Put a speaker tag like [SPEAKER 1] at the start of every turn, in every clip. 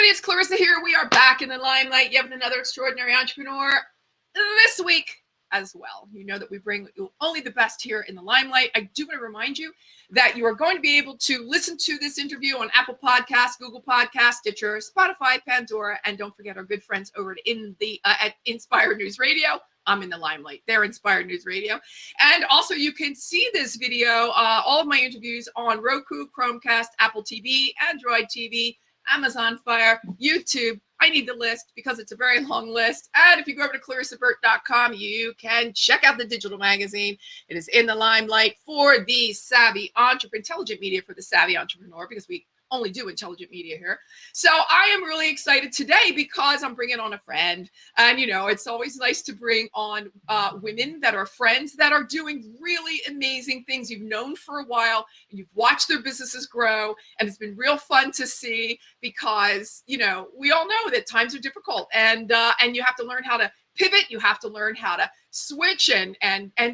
[SPEAKER 1] everybody, it's Clarissa here. We are back in the limelight. You have another extraordinary entrepreneur this week as well. You know that we bring you only the best here in the limelight. I do want to remind you that you are going to be able to listen to this interview on Apple Podcasts, Google Podcasts, Stitcher, Spotify, Pandora, and don't forget our good friends over at Inspired News Radio. I'm in the limelight. They're Inspired News Radio. And also you can see this video, all of my interviews on Roku, Chromecast, Apple TV, Android TV, Amazon Fire, YouTube. I need the list because it's a very long list. And if you go over to clarissaburt.com, you can check out the digital magazine. It is in the limelight for the savvy entrepreneur, intelligent media for the savvy entrepreneur, because we only do intelligent media here. So I am really excited today because I'm bringing on a friend. And, you know, it's always nice to bring on women that are friends that are doing really amazing things you've known for a while. And you've watched their businesses grow. And it's been real fun to see because, you know, we all know that times are difficult and you have to learn how to pivot. You have to learn how to switch and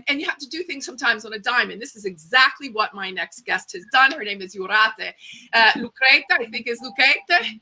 [SPEAKER 1] you have to do things sometimes on a dime. And this is exactly what my next guest has done. Her name is Jurate. Luccaite, I think is Luccaite.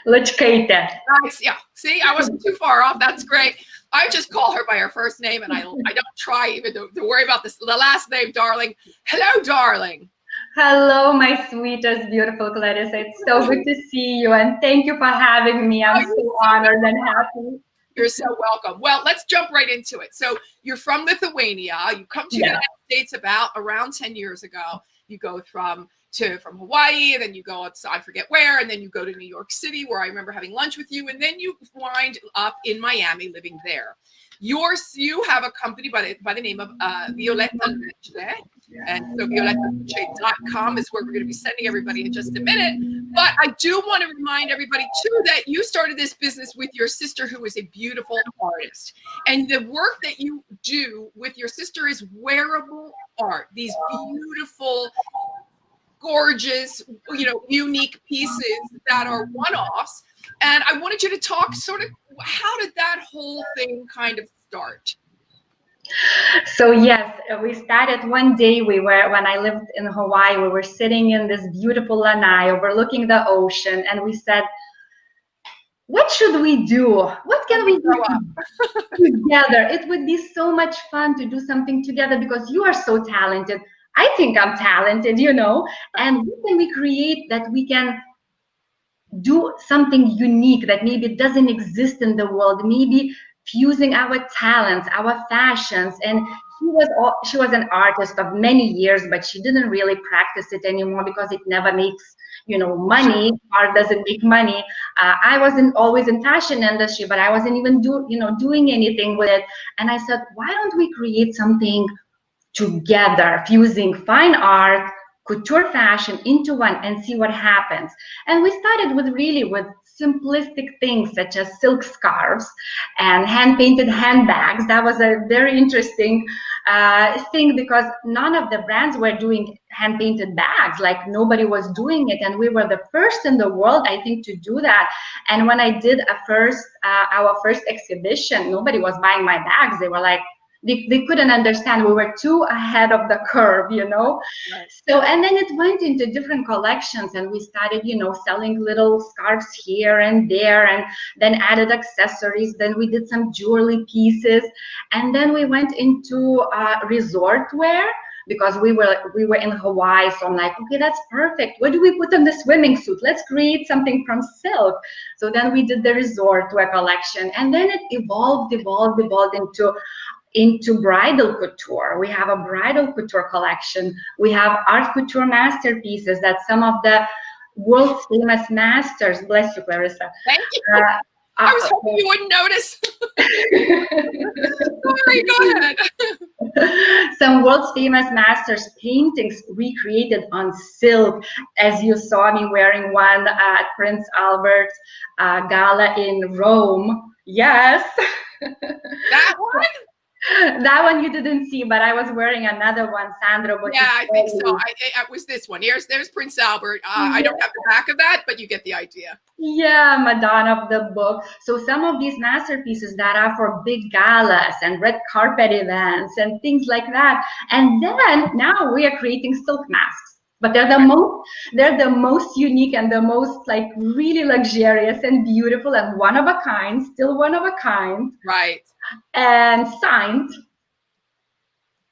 [SPEAKER 2] Luccaite.
[SPEAKER 1] Nice. Yeah. See, I wasn't too far off. That's great. I just call her by her first name and I don't try even to worry about the last name, darling. Hello, darling.
[SPEAKER 2] Hello, my sweetest, beautiful Clarissa. It's so good to see you and thank you for having me. I'm so honored and happy.
[SPEAKER 1] You're so welcome. Well, let's jump right into it. So you're from Lithuania. You come to the United States around 10 years ago. You go from Hawaii, and then you go outside, I forget where, and then you go to New York City, where I remember having lunch with you, and then you wind up in Miami, living there. You have a company by the name of Violeta, and so violetalookce.com is where we're going to be sending everybody in just a minute. But I do want to remind everybody too that you started this business with your sister, who is a beautiful artist, and the work that you do with your sister is wearable art. These beautiful, gorgeous, you know, unique pieces that are one-offs. And I wanted you to talk sort of, how did that whole thing kind of start?
[SPEAKER 2] So yes, we started one day. When I lived in Hawaii, we were sitting in this beautiful lanai overlooking the ocean, and we said, what should we do? What can we do together? It would be so much fun to do something together because you are so talented. I think I'm talented, you know, and what can we create that we can do something unique that maybe doesn't exist in the world, maybe fusing our talents, our fashions. And she was an artist of many years, but she didn't really practice it anymore because it never makes, you know, money. Art doesn't make money. I wasn't always in fashion industry, but I wasn't even doing anything with it. And I said, why don't we create something together, fusing fine art, couture fashion into one and see what happens. And we started with simplistic things such as silk scarves and hand-painted handbags. That was a very interesting thing because none of the brands were doing hand-painted bags. Like nobody was doing it, and we were the first in the world, I think, to do that. And when I did our first exhibition, nobody was buying my bags. They were like, they couldn't understand. We were too ahead of the curve, you know. Right. So, and then it went into different collections, and we started, you know, selling little scarves here and there, and then added accessories. Then we did some jewelry pieces, and then we went into resort wear because we were in Hawaii. So I'm like, okay, that's perfect. What do we put on the swimming suit? Let's create something from silk. So then we did the resort wear collection, and then it evolved into bridal couture. We have a bridal couture collection. We have art couture masterpieces that some of the world's famous masters, bless you, Clarissa.
[SPEAKER 1] Thank you. I was hoping you wouldn't notice. Sorry, go ahead.
[SPEAKER 2] Some world's famous masters' paintings recreated on silk, as you saw me wearing one at Prince Albert's gala in Rome. Yes.
[SPEAKER 1] That one?
[SPEAKER 2] That one you didn't see, but I was wearing another one, Sandro.
[SPEAKER 1] Yeah, I think so. It was this one. There's Prince Albert. I don't have the back of that, but you get the idea.
[SPEAKER 2] Yeah, Madonna of the book. So some of these masterpieces that are for big galas and red carpet events and things like that. And then now we are creating silk masks. But they're the most unique and the most like really luxurious and beautiful and one of a kind, still one of a kind.
[SPEAKER 1] Right.
[SPEAKER 2] And signed.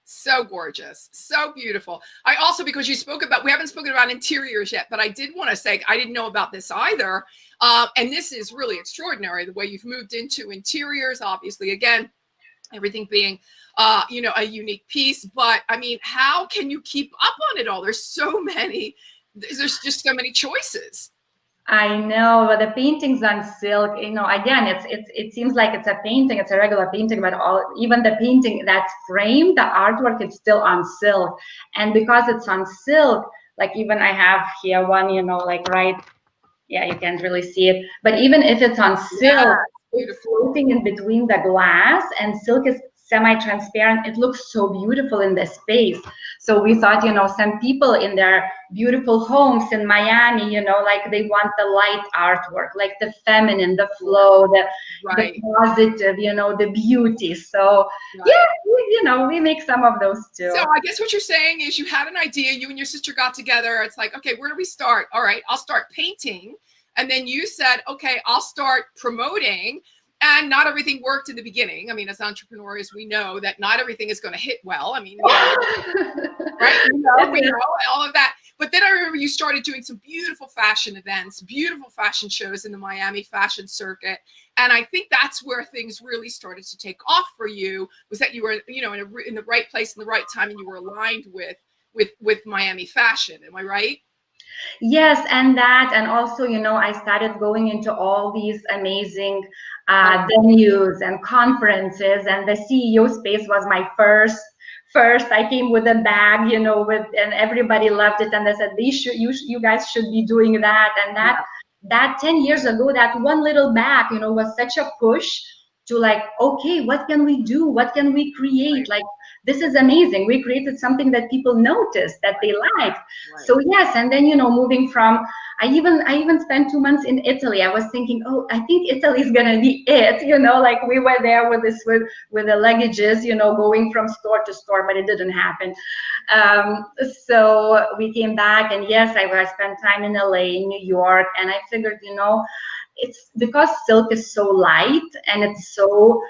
[SPEAKER 1] So gorgeous, so beautiful. I also, because you spoke about, we haven't spoken about interiors yet, but I did want to say, I didn't know about this either. And this is really extraordinary, the way you've moved into interiors, obviously, again, everything being, you know, a unique piece. But I mean, how can you keep up on it all? There's just so many choices.
[SPEAKER 2] I know, but the paintings on silk, you know, again, it seems like it's a painting, it's a regular painting, but even the painting that's framed, the artwork, it's still on silk. And because it's on silk, like even I have here one, you know, like right, yeah, you can't really see it, but even if it's on silk, it's floating in between the glass, and silk is semi-transparent. It looks so beautiful in the space. So we thought, you know, some people in their beautiful homes in Miami, you know, like they want the light artwork, like the feminine, the flow, the positive, you know, the beauty. So yeah, you know, we make some of those too.
[SPEAKER 1] So I guess what you're saying is you had an idea, you and your sister got together. It's like, okay, where do we start? All right, I'll start painting. And then you said, okay, I'll start promoting. And not everything worked in the beginning. I mean, as entrepreneurs, we know that not everything is going to hit well. I mean, right? We know all of that. But then I remember you started doing some beautiful fashion events, beautiful fashion shows in the Miami fashion circuit. And I think that's where things really started to take off for you, was that you were, you know, in the right place in the right time, and you were aligned with Miami fashion. Am I right?
[SPEAKER 2] Yes, and also, you know, I started going into all these amazing venues and conferences, and the CEO space was my first. I came with a bag, you know, and everybody loved it, and they said, you guys should be doing that. And that 10 years ago, that one little bag, you know, was such a push to like, okay, what can we do? What can we create? Like, this is amazing. We created something that people noticed, that they liked. So yes, and then, you know, moving from, I even spent 2 months in Italy. I was thinking, oh, I think Italy is gonna be it, you know, like we were there with the luggages, you know, going from store to store, but it didn't happen. So we came back, and yes, I spent time in LA, in New York, and I figured, you know, it's because silk is so light, and it's so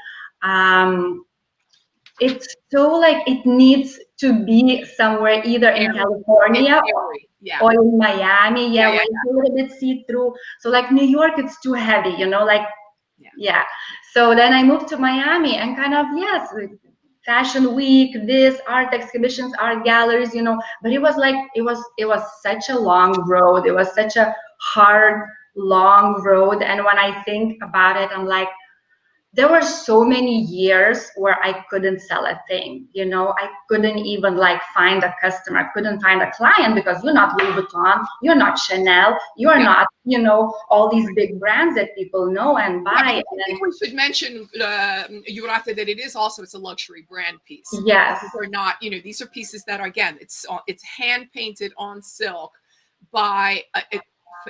[SPEAKER 2] like it needs to be somewhere either in California or in Miami, where it's a little bit see-through. So like New York, it's too heavy, you know, like so then I moved to Miami, and kind of, yes, fashion week, this art exhibitions, art galleries, you know, but it was like it was such a long road. It was such a hard, long road. And when I think about it, I'm like, there were so many years where I couldn't sell a thing, you know, I couldn't even like find a customer, I couldn't find a client, because you're not Louis Vuitton, you're not Chanel, you're not, you know, all these big brands that people know and buy.
[SPEAKER 1] I think we should mention, Jurate, that it's a luxury brand piece.
[SPEAKER 2] Yes.
[SPEAKER 1] These are not, you know, these are pieces that are, again, it's hand painted on silk by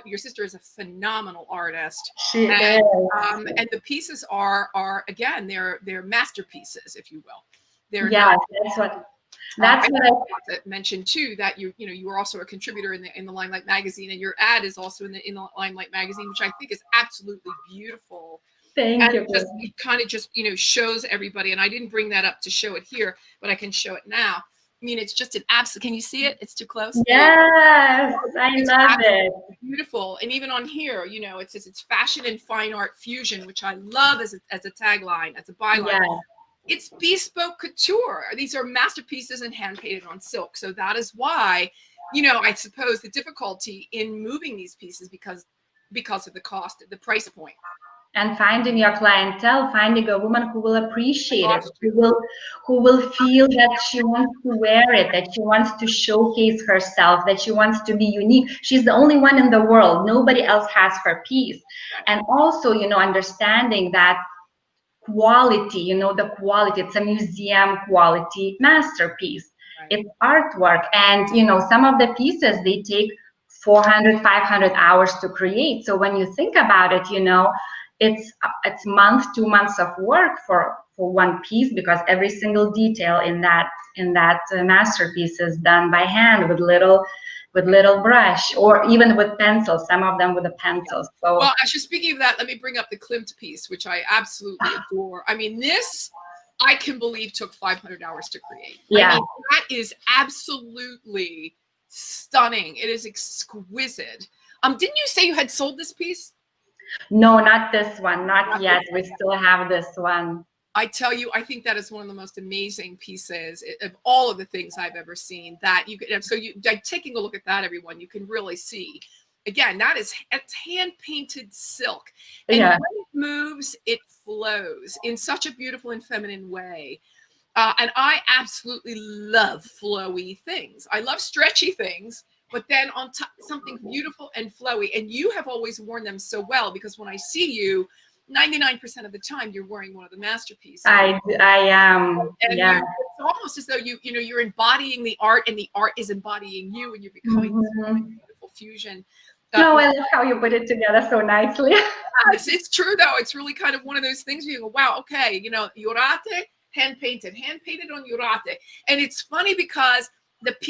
[SPEAKER 1] your sister is a phenomenal artist.
[SPEAKER 2] She is.
[SPEAKER 1] And the pieces are again, they're masterpieces, if you will. They're
[SPEAKER 2] that's what I
[SPEAKER 1] mentioned too, that you were also a contributor in the Limelight magazine, and your ad is also in the Limelight magazine, which I think is absolutely beautiful.
[SPEAKER 2] Thank you.
[SPEAKER 1] It kind of just, you know, shows everybody, and I didn't bring that up to show it here, but I can show it now. I mean, it's just an absolute, can you see it? It's too close.
[SPEAKER 2] Yes, I love it.
[SPEAKER 1] Beautiful. And even on here, you know, it says it's fashion and fine art fusion, which I love as a tagline, as a byline.
[SPEAKER 2] Yeah.
[SPEAKER 1] It's bespoke couture. These are masterpieces and hand painted on silk. So that is why, you know, I suppose the difficulty in moving these pieces because of the cost, the price point.
[SPEAKER 2] And finding your clientele, finding a woman who will appreciate it, who will feel that she wants to wear it, that she wants to showcase herself, that she wants to be unique. She's the only one in the world. Nobody else has her piece. And also, you know, understanding that quality, you know, the quality, it's a museum quality masterpiece. It's artwork. And, you know, some of the pieces, they take 400, 500 hours to create. So when you think about it, you know, it's 2 months of work for for one piece, because every single detail in that masterpiece is done by hand with little brush, or even with pencils, some of them with a pencil. So
[SPEAKER 1] well, actually, speaking of that, let me bring up the Klimt piece, which I absolutely adore. I mean, this I can believe took 500 hours to create.
[SPEAKER 2] yeah.
[SPEAKER 1] I mean, that is absolutely stunning. It is exquisite. Didn't you say you had sold this piece?
[SPEAKER 2] No, not this one, not yet. We still have this one.
[SPEAKER 1] I tell you, I think that is one of the most amazing pieces of all of the things I've ever seen. That you could, so you like taking a look at that, everyone, you can really see. Again, it's hand painted silk, and
[SPEAKER 2] Yeah.
[SPEAKER 1] when it moves, it flows in such a beautiful and feminine way. And I absolutely love flowy things. I love stretchy things, but then on top something beautiful and flowy. And you have always worn them so well, because when I see you, 99% of the time you're wearing one of the masterpieces.
[SPEAKER 2] I am.
[SPEAKER 1] And
[SPEAKER 2] Yeah.
[SPEAKER 1] it's almost as though you're embodying the art, and the art is embodying you, and you're becoming this really beautiful fusion.
[SPEAKER 2] No, I love how you put it together so nicely.
[SPEAKER 1] It's true though. It's really kind of one of those things where you go, wow, okay, Jurate, hand painted on Jurate. And it's funny because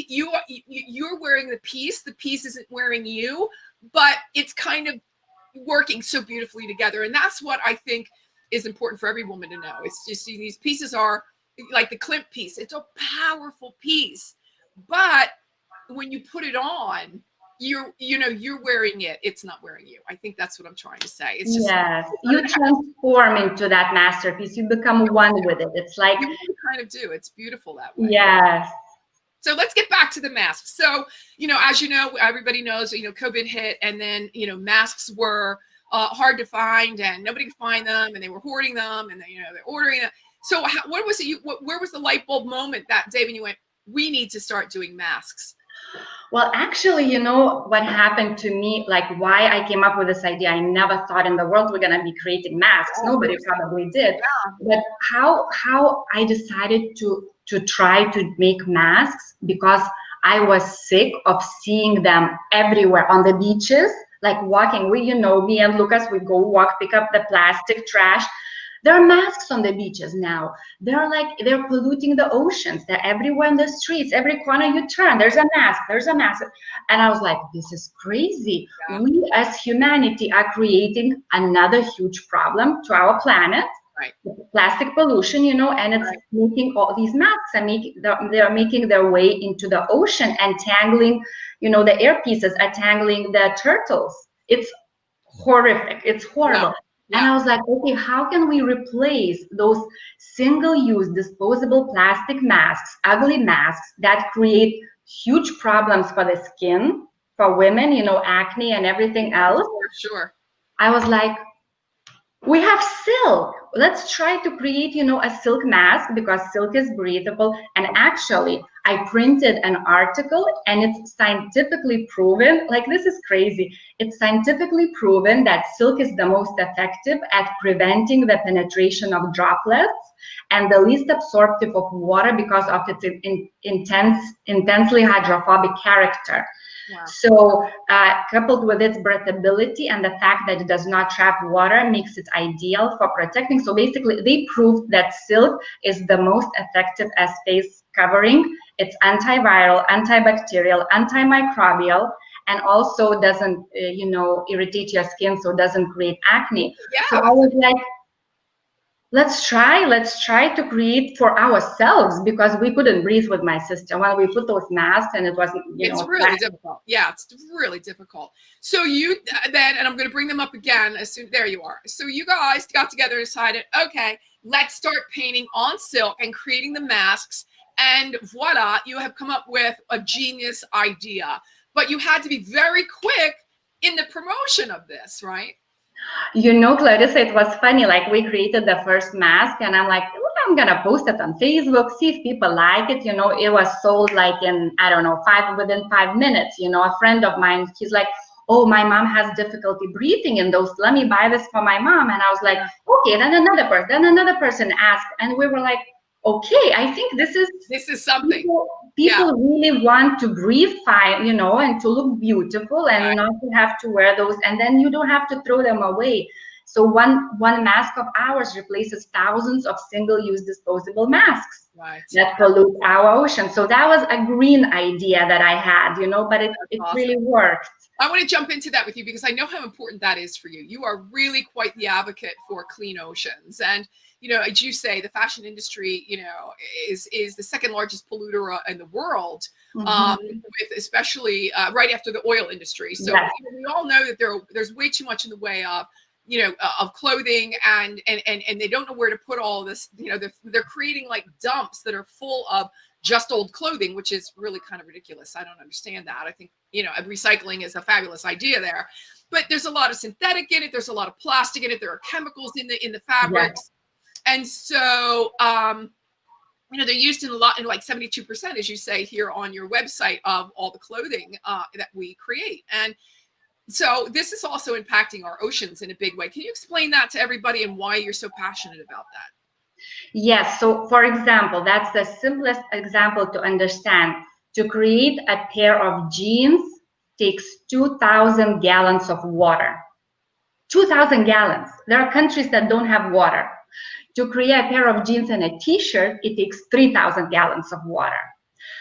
[SPEAKER 1] you're wearing the piece isn't wearing you, but it's kind of working so beautifully together. And that's what I think is important for every woman to know. It's just these pieces are like the Klimt piece. It's a powerful piece, but when you put it on, you're wearing it. It's not wearing you. I think that's what I'm trying to say. It's just,
[SPEAKER 2] yes, you transform into that masterpiece. You become one with it. It's like
[SPEAKER 1] you kind of do. It's beautiful that way.
[SPEAKER 2] Yes.
[SPEAKER 1] So let's get back to the masks. So, as you know, everybody knows, COVID hit, and then, masks were hard to find, and nobody could find them, and they were hoarding them, and they're ordering them. So what was it? Where was the light bulb moment that day when you went, we need to start doing masks?
[SPEAKER 2] Well, actually, what happened to me, like why I came up with this idea, I never thought in the world we're going to be creating masks. Nobody probably did.
[SPEAKER 1] Yeah.
[SPEAKER 2] But how I decided to try to make masks, because I was sick of seeing them everywhere on the beaches, like walking. Me and Lucas, we go walk, pick up the plastic trash. There are masks on the beaches now. They're polluting the oceans. They're everywhere in the streets. Every corner you turn, there's a mask. And I was like, this is crazy.
[SPEAKER 1] Yeah.
[SPEAKER 2] We as humanity are creating another huge problem to our planet.
[SPEAKER 1] Right.
[SPEAKER 2] Plastic pollution, and it's making all these masks, and they're making their way into the ocean and tangling, the air pieces are tangling the turtles. It's horrific. It's horrible.
[SPEAKER 1] Yeah.
[SPEAKER 2] And I was like, okay, how can we replace those single-use disposable plastic masks, ugly masks that create huge problems for the skin, for women, acne and everything else?
[SPEAKER 1] Sure.
[SPEAKER 2] I was like, we have silk. Let's try to create, a silk mask, because silk is breathable. And actually, I printed an article, and it's scientifically proven, like this is crazy. It's scientifically proven that silk is the most effective at preventing the penetration of droplets and the least absorptive of water because of its intensely hydrophobic character.
[SPEAKER 1] Wow.
[SPEAKER 2] So coupled with its breathability and the fact that it does not trap water makes it ideal for protecting. So basically they proved that silk is the most effective as face covering. It's antiviral, antibacterial, antimicrobial, and also doesn't irritate your skin, so it doesn't create acne.
[SPEAKER 1] Yeah.
[SPEAKER 2] So I was like, let's try to create for ourselves, because we couldn't breathe with my sister when we put those masks, and it wasn't,
[SPEAKER 1] it's really difficult. Yeah, it's really difficult. So you then, and I'm going to bring them up again as soon, there you are. So you guys got together and decided, okay, let's start painting on silk and creating the masks, and voila, you have come up with a genius idea. But you had to be very quick in the promotion of this, right?
[SPEAKER 2] Clarissa, it was funny, like we created the first mask, and I'm like, I'm gonna post it on Facebook, see if people like it. It was sold like in, I don't know, within 5 minutes. A friend of mine, he's like, oh, my mom has difficulty breathing in those, let me buy this for my mom. And I was like, okay, then another person asked, and we were like, okay, I think this is
[SPEAKER 1] something.
[SPEAKER 2] People really want to breathe fine, and to look beautiful, and not to have to wear those, and then you don't have to throw them away. So one mask of ours replaces thousands of single-use disposable masks
[SPEAKER 1] Right.
[SPEAKER 2] that pollute our ocean. So that was a green idea that I had, you know, but it
[SPEAKER 1] Awesome.
[SPEAKER 2] really worked.
[SPEAKER 1] I want to jump into that with you because I know how important that is for you. You are really quite the advocate for clean oceans. And, you know, as you say, the fashion industry, you know, is the second largest polluter in the world, with especially right after the oil industry. So
[SPEAKER 2] Yes.
[SPEAKER 1] we all know that there's way too much in the way of, you know, of clothing, and they don't know where to put all this. You know, they're creating like dumps that are full of just old clothing, which is really kind of ridiculous. I don't understand that. I think, you know, recycling is a fabulous idea there, but there's a lot of synthetic in it. There's a lot of plastic in it. There are chemicals in the fabrics. Yeah. And so, you know, they're used in like 72%, as you say here on your website, of all the clothing that we create. And so this is also impacting our oceans in a big way. Can you explain that to everybody and why you're so passionate about that?
[SPEAKER 2] Yes. So, for example, that's the simplest example to understand. To create a pair of jeans takes 2,000 gallons of water. 2,000 gallons. There are countries that don't have water. To create a pair of jeans and a t-shirt, it takes 3,000 gallons of water.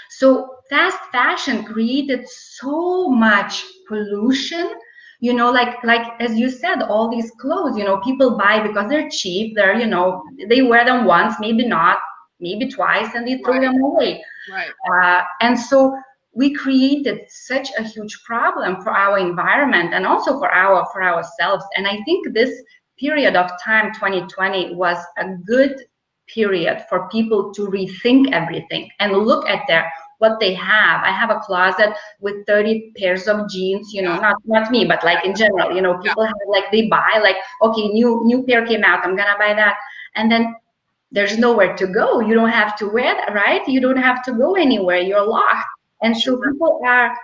[SPEAKER 2] So fast fashion created so much pollution, you know, like as you said, all these clothes, you know, people buy because they're cheap. They're, you know, they wear them once, maybe not, maybe twice, and they throw them away.
[SPEAKER 1] Right.
[SPEAKER 2] And so we created such a huge problem for our environment and also for ourselves. And I think this period of time, 2020, was a good period for people to rethink everything and look at what they have. I have a closet with 30 pairs of jeans, you know, not me, but like in general, you know, people have like, they buy like, okay, new pair came out, I'm gonna buy that. And then there's nowhere to go. You don't have to wear that, right? You don't have to go anywhere. You're locked. And so people are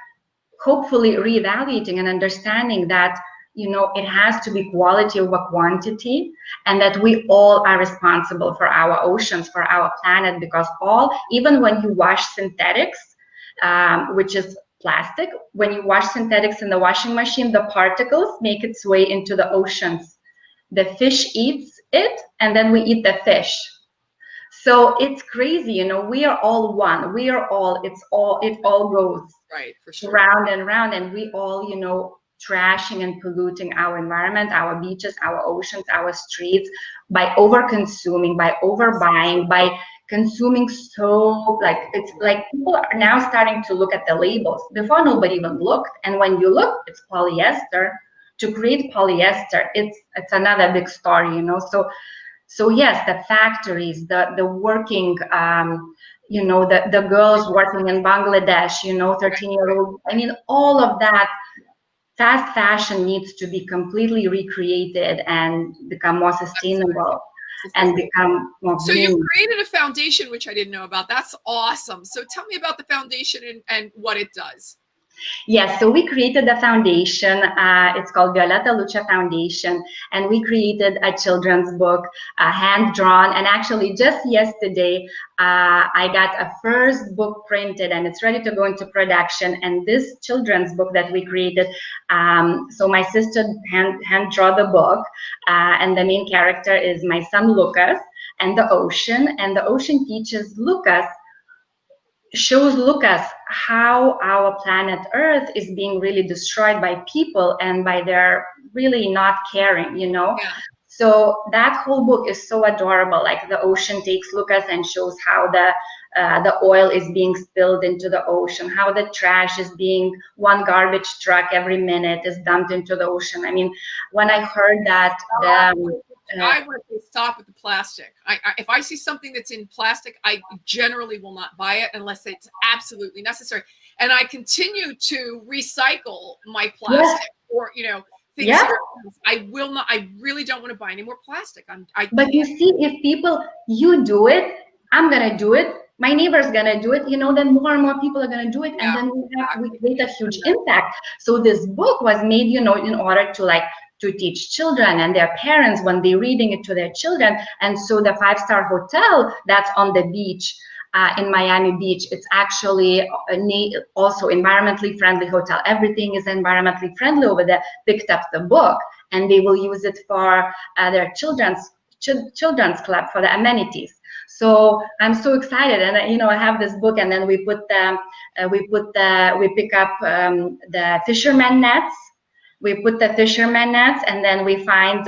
[SPEAKER 2] hopefully reevaluating and understanding that, you know, it has to be quality over quantity, and that we all are responsible for our oceans, for our planet, because even when you wash synthetics, which is plastic, when you wash synthetics in the washing machine, the particles make its way into the oceans. The fish eats it, and then we eat the fish. So it's crazy, you know, we are all one. We are all, it all goes
[SPEAKER 1] right, for sure,
[SPEAKER 2] round and round, and we all, you know, trashing and polluting our environment, our beaches, our oceans, our streets, by over-consuming, by overbuying, by consuming. So like, it's like people are now starting to look at the labels. Before, nobody even looked, and when you look, it's polyester. To create polyester, it's another big story, you know. So yes, the factories, the working, you know, the girls working in Bangladesh, you know, 13-year-old, I mean, all of that. Fast fashion needs to be completely recreated and become more sustainable and become more
[SPEAKER 1] So you created a foundation, which I didn't know about. That's awesome. So tell me about the foundation and what it does.
[SPEAKER 2] Yes, so we created a foundation. It's called Violeta Lucce Foundation, and we created a children's book, hand-drawn. And actually, just yesterday, I got a first book printed, and it's ready to go into production. And this children's book that we created, so my sister hand-draw the book, and the main character is my son Lucas, and the ocean. And the ocean teaches Lucas, shows Lucas how our planet Earth is being really destroyed by people and by their really not caring, you know.
[SPEAKER 1] Yeah.
[SPEAKER 2] So that whole book is so adorable. Like the ocean takes Lucas and shows how the oil is being spilled into the ocean, how the trash is being, one garbage truck every minute is dumped into the ocean. I mean, when I heard that,
[SPEAKER 1] I want to stop with the plastic. If I see something that's in plastic, I generally will not buy it unless it's absolutely necessary. And I continue to recycle my plastic, or, you know, things. I will not. I really don't want to buy any more plastic.
[SPEAKER 2] But you see, if people, you do it, I'm gonna do it, my neighbor's gonna do it, you know, then more and more people are gonna do it, and then we create a huge impact. So this book was made, you know, in order to teach children and their parents when they're reading it to their children. And so the 5-star hotel that's on the beach in Miami Beach, it's actually also environmentally friendly hotel. Everything is environmentally friendly over there. Picked up the book and they will use it for their children's club for the amenities. So I'm so excited, and I have this book, and then we pick up the fisherman nets. We put the fisherman nets, and then we find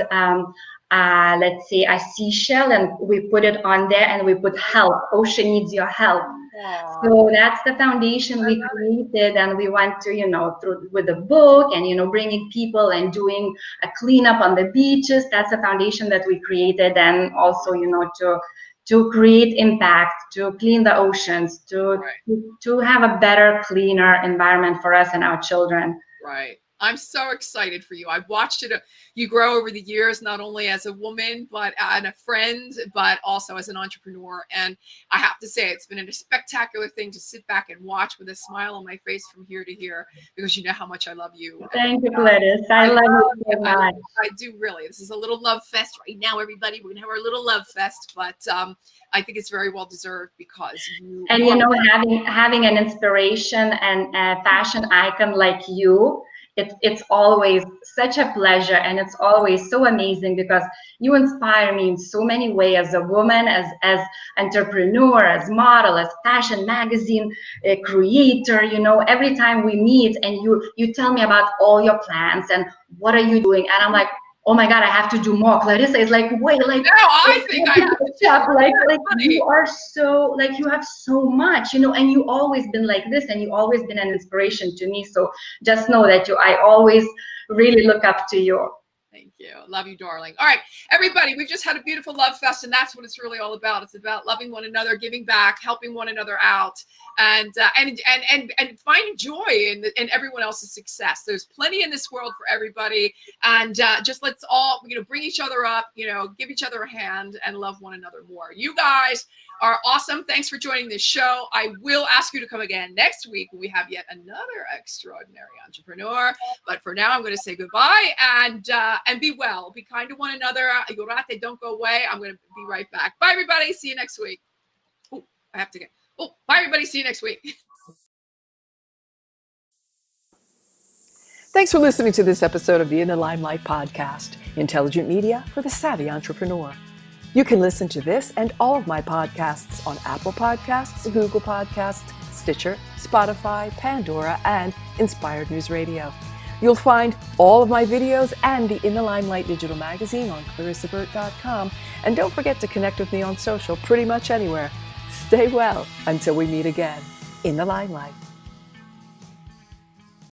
[SPEAKER 2] let's say a seashell, and we put it on there, and we put help. Ocean needs your help.
[SPEAKER 1] Aww.
[SPEAKER 2] So that's the foundation we created, and we went to, through with the book, and bringing people and doing a cleanup on the beaches. That's the foundation that we created, and also, to create impact, to clean the oceans, to have a better, cleaner environment for us and our children.
[SPEAKER 1] Right. I'm so excited for you. I've watched it, you grow over the years, not only as a woman, but and a friend, but also as an entrepreneur. And I have to say, it's been a spectacular thing to sit back and watch with a smile on my face from here to here, because you know how much I love you.
[SPEAKER 2] Thank you, Clarissa. I love you so much.
[SPEAKER 1] I do, really. This is a little love fest right now, everybody. We're going to have our little love fest, but I think it's very well deserved, because you.
[SPEAKER 2] And having an inspiration and a fashion icon like you, it's always such a pleasure, and it's always so amazing, because you inspire me in so many ways, as a woman, as entrepreneur, as model, as fashion magazine creator. Every time we meet, and you tell me about all your plans and what are you doing, and I'm like, oh my God, I have to do more. Clarissa is like, wait, like,
[SPEAKER 1] no, I think I have to
[SPEAKER 2] up. Like you are so, like, you have so much, and you always been like this, and you always been an inspiration to me. So just know that I always really look up to you.
[SPEAKER 1] Thank you. Love you, darling. All right, everybody, we've just had a beautiful love fest, and that's what it's really all about. It's about loving one another, giving back, helping one another out, and finding joy in everyone else's success. There's plenty in this world for everybody, and just let's all bring each other up, give each other a hand, and love one another more. You guys are awesome. Thanks for joining this show. I will ask you to come again next week when we have yet another extraordinary entrepreneur. But for now, I'm going to say goodbye, and be well. Be kind to one another. Jurate, don't go away. I'm going to be right back. Bye, everybody. See you next week. Oh, I have to get. Oh, bye, everybody. See you next week.
[SPEAKER 3] Thanks for listening to this episode of the In the Limelight podcast, intelligent media for the savvy entrepreneur. You can listen to this and all of my podcasts on Apple Podcasts, Google Podcasts, Stitcher, Spotify, Pandora, and Inspired News Radio. You'll find all of my videos and the In the Limelight digital magazine on clarissaburt.com. And don't forget to connect with me on social pretty much anywhere. Stay well until we meet again. In the Limelight.